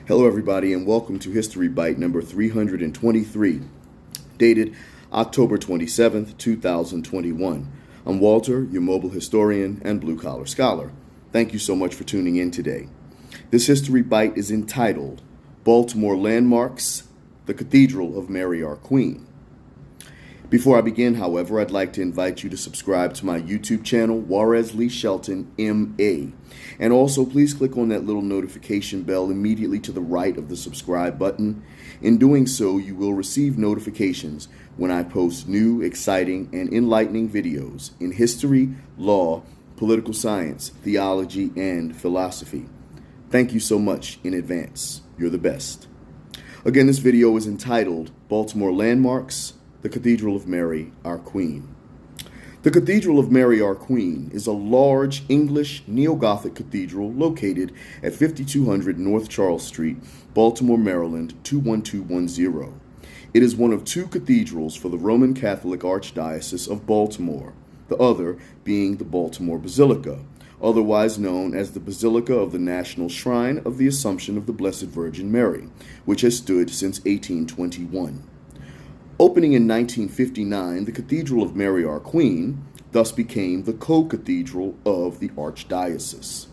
Hello, everybody, and welcome to History Bite number 323, dated October 27th, 2021. I'm Walter, your mobile historian and blue-collar scholar. Thank you so much for tuning in today. This History Bite is entitled Baltimore Landmarks, the Cathedral of Mary, Our Queen. Before I begin, however, I'd like to invite you to subscribe to my YouTube channel, Juarez Lee Shelton, M.A. And also, please click on that little notification bell immediately to the right of the subscribe button. In doing so, you will receive notifications when I post new, exciting, and enlightening videos in history, law, political science, theology, and philosophy. Thank you so much in advance. You're the best. Again, this video is entitled Baltimore Landmarks, the Cathedral of Mary, Our Queen. The Cathedral of Mary, Our Queen is a large English neo-Gothic cathedral located at 5200 North Charles Street, Baltimore, Maryland, 21210. It is one of two cathedrals for the Roman Catholic Archdiocese of Baltimore, the other being the Baltimore Basilica, otherwise known as the Basilica of the National Shrine of the Assumption of the Blessed Virgin Mary, which has stood since 1821. Opening in 1959, the Cathedral of Mary, Our Queen thus became the co-cathedral of the Archdiocese.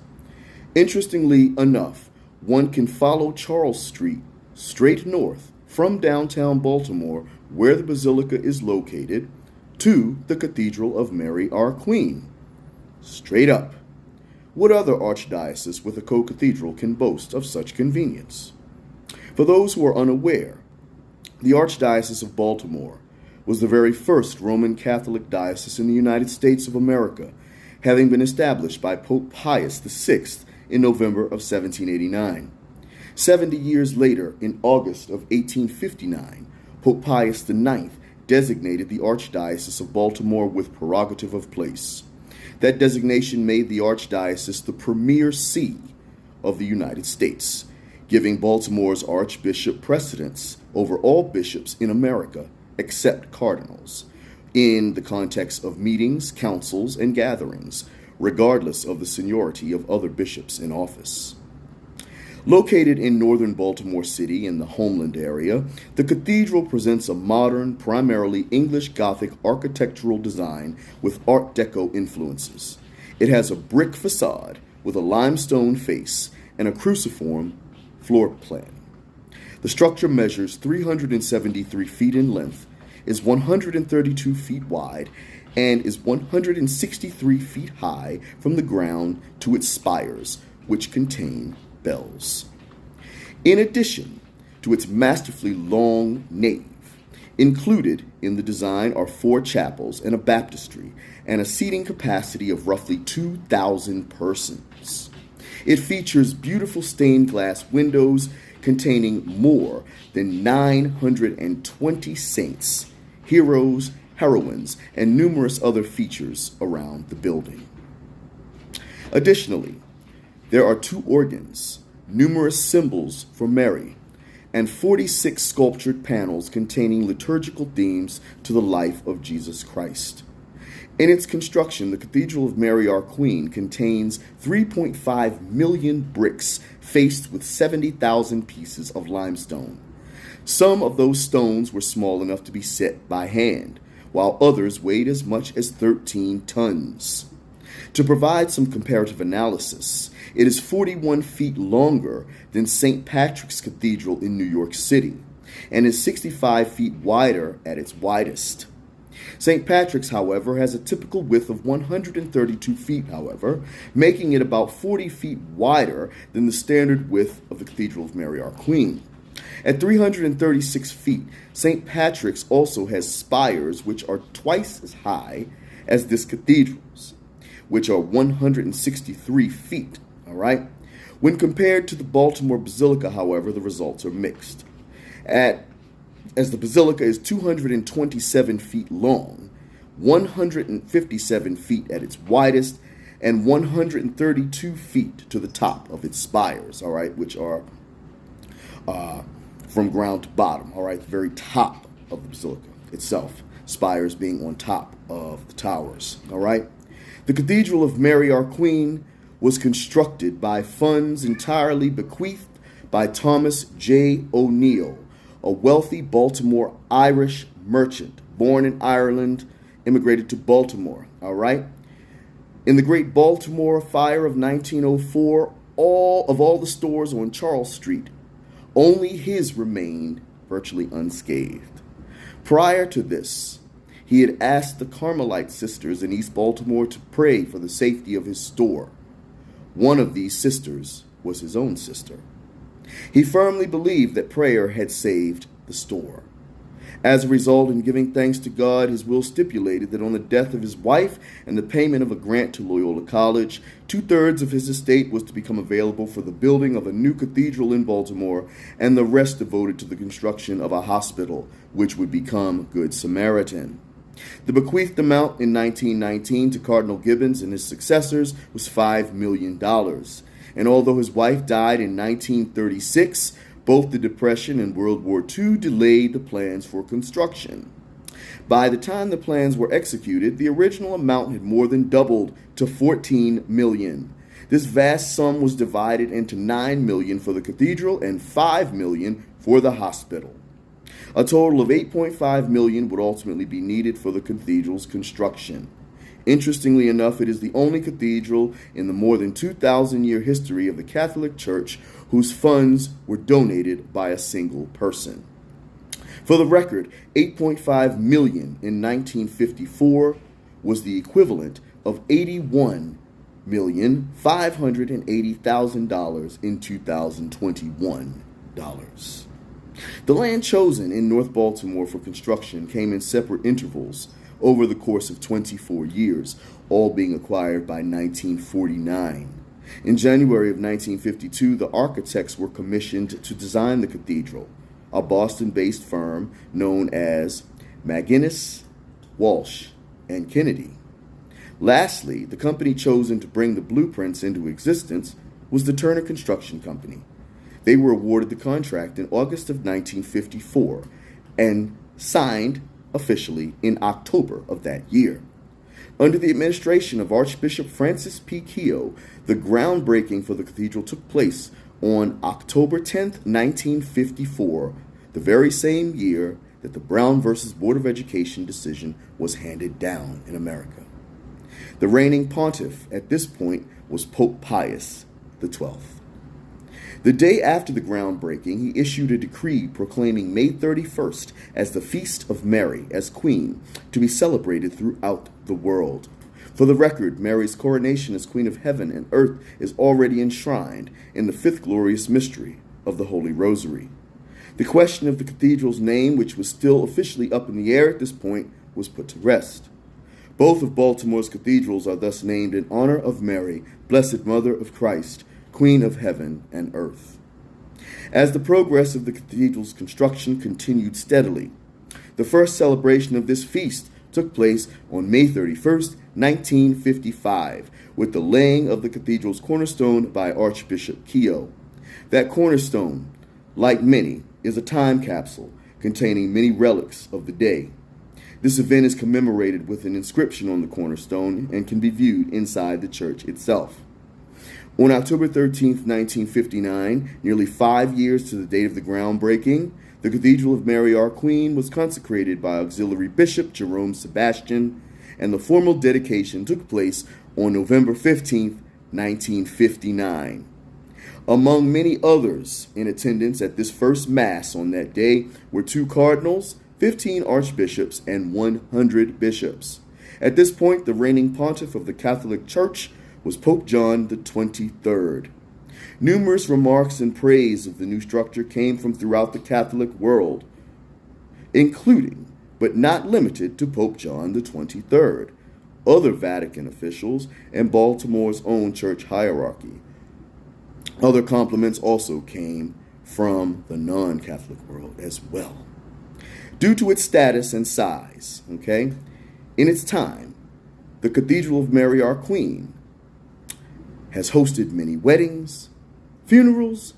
Interestingly enough, one can follow Charles Street straight north from downtown Baltimore, where the Basilica is located, to the Cathedral of Mary, Our Queen. Straight up. What other archdiocese with a co-cathedral can boast of such convenience? For those who are unaware, the Archdiocese of Baltimore was the very first Roman Catholic diocese in the United States of America, having been established by Pope Pius VI in November of 1789. 70 years later, in August of 1859, Pope Pius IX designated the Archdiocese of Baltimore with prerogative of place. That designation made the Archdiocese the premier see of the United States, giving Baltimore's Archbishop precedence over all bishops in America, except cardinals, in the context of meetings, councils, and gatherings, regardless of the seniority of other bishops in office. Located in northern Baltimore City in the Homeland area, the cathedral presents a modern, primarily English Gothic architectural design with Art Deco influences. It has a brick facade with a limestone face and a cruciform floor plan. The structure measures 373 feet in length, is 132 feet wide, and is 163 feet high from the ground to its spires, which contain bells. In addition to its masterfully long nave, included in the design are 4 chapels and a baptistry, and a seating capacity of roughly 2,000 persons. It features beautiful stained glass windows containing more than 920 saints, heroes, heroines, and numerous other features around the building. Additionally, there are 2 organs, numerous symbols for Mary, and 46 sculptured panels containing liturgical themes to the life of Jesus Christ. In its construction, the Cathedral of Mary, Our Queen contains 3.5 million bricks faced with 70,000 pieces of limestone. Some of those stones were small enough to be set by hand, while others weighed as much as 13 tons. To provide some comparative analysis, it is 41 feet longer than St. Patrick's Cathedral in New York City, and is 65 feet wider at its widest. St. Patrick's, however, has a typical width of 132 feet, making it about 40 feet wider than the standard width of the Cathedral of Mary, Our Queen. At 336 feet, St. Patrick's also has spires which are twice as high as this cathedral's, which are 163 feet, When compared to the Baltimore Basilica, however, the results are mixed. As the Basilica is 227 feet long, 157 feet at its widest, and 132 feet to the top of its spires, which are from ground to bottom, the very top of the Basilica itself, spires being on top of the towers, The Cathedral of Mary, Our Queen was constructed by funds entirely bequeathed by Thomas J. O'Neill, a wealthy Baltimore Irish merchant, born in Ireland, immigrated to Baltimore, all right? In the Great Baltimore Fire of 1904, all the stores on Charles Street, only his remained virtually unscathed. Prior to this, he had asked the Carmelite sisters in East Baltimore to pray for the safety of his store. One of these sisters was his own sister. He firmly believed that prayer had saved the store. As a result, in giving thanks to God, his will stipulated that on the death of his wife and the payment of a grant to Loyola College, 2/3 of his estate was to become available for the building of a new cathedral in Baltimore, and the rest devoted to the construction of a hospital, which would become Good Samaritan. The bequeathed amount in 1919 to Cardinal Gibbons and his successors was $5 million. And although his wife died in 1936, both the Depression and World War II delayed the plans for construction. By the time the plans were executed, the original amount had more than doubled to $14 million. This vast sum was divided into $9 million for the cathedral and $5 million for the hospital. A total of $8.5 million would ultimately be needed for the cathedral's construction. Interestingly enough, it is the only cathedral in the more than 2,000-year history of the Catholic Church whose funds were donated by a single person. For the record, $8.5 million in 1954 was the equivalent of $81,580,000 in 2021 dollars. The land chosen in North Baltimore for construction came in separate intervals over the course of 24 years, all being acquired by 1949. In January of 1952, the architects were commissioned to design the cathedral, a Boston-based firm known as McGinnis, Walsh, and Kennedy. Lastly, the company chosen to bring the blueprints into existence was the Turner Construction Company. They were awarded the contract in August of 1954 and signed officially in October of that year. Under the administration of Archbishop Francis P. Keogh, the groundbreaking for the cathedral took place on October 10, 1954, the very same year that the Brown versus Board of Education decision was handed down in America. The reigning pontiff at this point was Pope Pius XII. The day after the groundbreaking, he issued a decree proclaiming May 31st as the Feast of Mary as Queen, to be celebrated throughout the world. For the record, Mary's coronation as Queen of Heaven and Earth is already enshrined in the fifth glorious mystery of the Holy Rosary. The question of the cathedral's name, which was still officially up in the air at this point, was put to rest. Both of Baltimore's cathedrals are thus named in honor of Mary, Blessed Mother of Christ, Queen of Heaven and Earth. As the progress of the cathedral's construction continued steadily, the first celebration of this feast took place on May 31st, 1955, with the laying of the cathedral's cornerstone by Archbishop Keogh. That cornerstone, like many, is a time capsule containing many relics of the day. This event is commemorated with an inscription on the cornerstone and can be viewed inside the church itself. On October 13, 1959, nearly 5 years to the date of the groundbreaking, the Cathedral of Mary, our Queen, was consecrated by Auxiliary Bishop Jerome Sebastian, and the formal dedication took place on November 15, 1959. Among many others in attendance at this first Mass on that day were 2 cardinals, 15 archbishops, and 100 bishops. At this point, the reigning pontiff of the Catholic Church was Pope John XXIII. Numerous remarks and praise of the new structure came from throughout the Catholic world, including, but not limited to, Pope John XXIII, other Vatican officials, and Baltimore's own church hierarchy. Other compliments also came from the non-Catholic world as well. Due to its status and size, in its time, the Cathedral of Mary, our Queen, has hosted many weddings, funerals,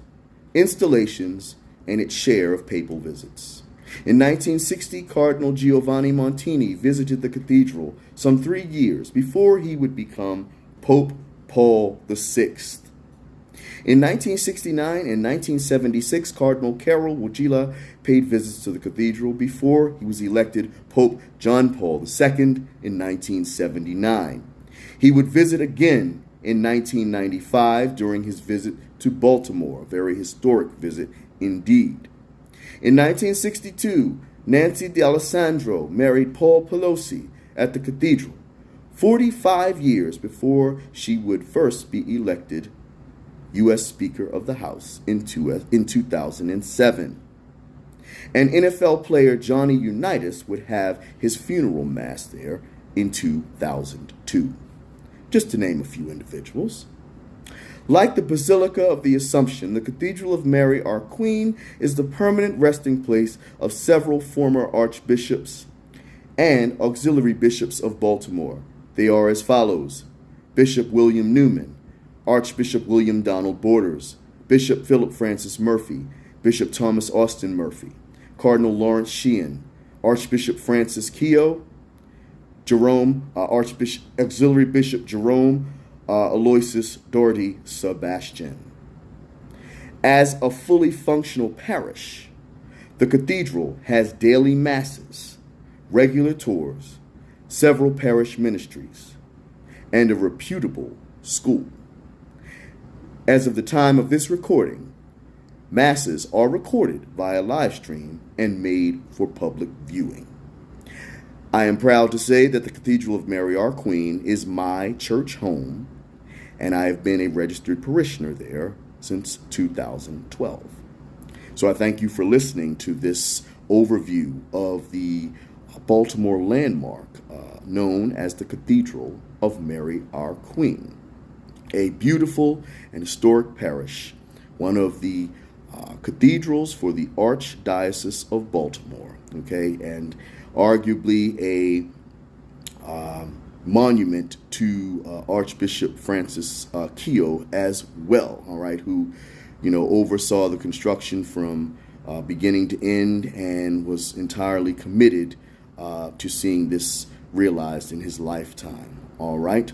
installations, and its share of papal visits. In 1960, Cardinal Giovanni Montini visited the cathedral some 3 years before he would become Pope Paul VI. In 1969 and 1976, Cardinal Carol Wojtyla paid visits to the cathedral before he was elected Pope John Paul II in 1979. He would visit again in 1995 during his visit to Baltimore, a very historic visit indeed. In 1962, Nancy D'Alessandro married Paul Pelosi at the cathedral, 45 years before she would first be elected U.S. Speaker of the House in 2007. And NFL player Johnny Unitas would have his funeral mass there in 2002, just to name a few individuals. Like the Basilica of the Assumption, the Cathedral of Mary, our Queen, is the permanent resting place of several former archbishops and auxiliary bishops of Baltimore. They are as follows: Bishop William Newman, Archbishop William Donald Borders, Bishop Philip Francis Murphy, Bishop Thomas Austin Murphy, Cardinal Lawrence Sheehan, Archbishop Francis Keogh, Archbishop Auxiliary Bishop Jerome Aloysius Doherty Sebastian. As a fully functional parish, the cathedral has daily masses, regular tours, several parish ministries, and a reputable school. As of the time of this recording, masses are recorded via live stream and made for public viewing. I am proud to say that the Cathedral of Mary, our Queen, is my church home, and I have been a registered parishioner there since 2012. So I thank you for listening to this overview of the Baltimore landmark known as the Cathedral of Mary, our Queen. A beautiful and historic parish, one of the cathedrals for the Archdiocese of Baltimore, okay, and arguably a monument to Archbishop Francis Keogh as well, all right, who, oversaw the construction from beginning to end and was entirely committed to seeing this realized in his lifetime, all right?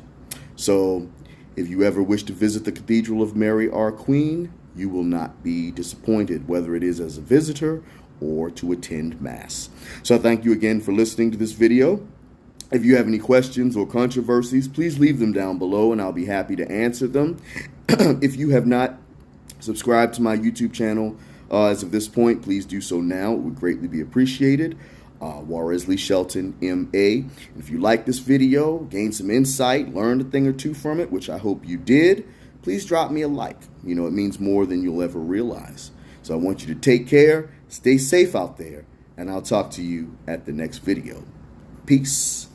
So if you ever wish to visit the Cathedral of Mary, our Queen, you will not be disappointed, whether it is as a visitor or to attend Mass. So I thank you again for listening to this video. If you have any questions or controversies, please leave them down below and I'll be happy to answer them. If you have not subscribed to my YouTube channel as of this point, please do so now. It would greatly be appreciated. Warresley Shelton, M.A. If you like this video, gain some insight, learned a thing or two from it, which I hope you did, please drop me a like. It means more than you'll ever realize. So I want you to take care, stay safe out there, and I'll talk to you at the next video. Peace.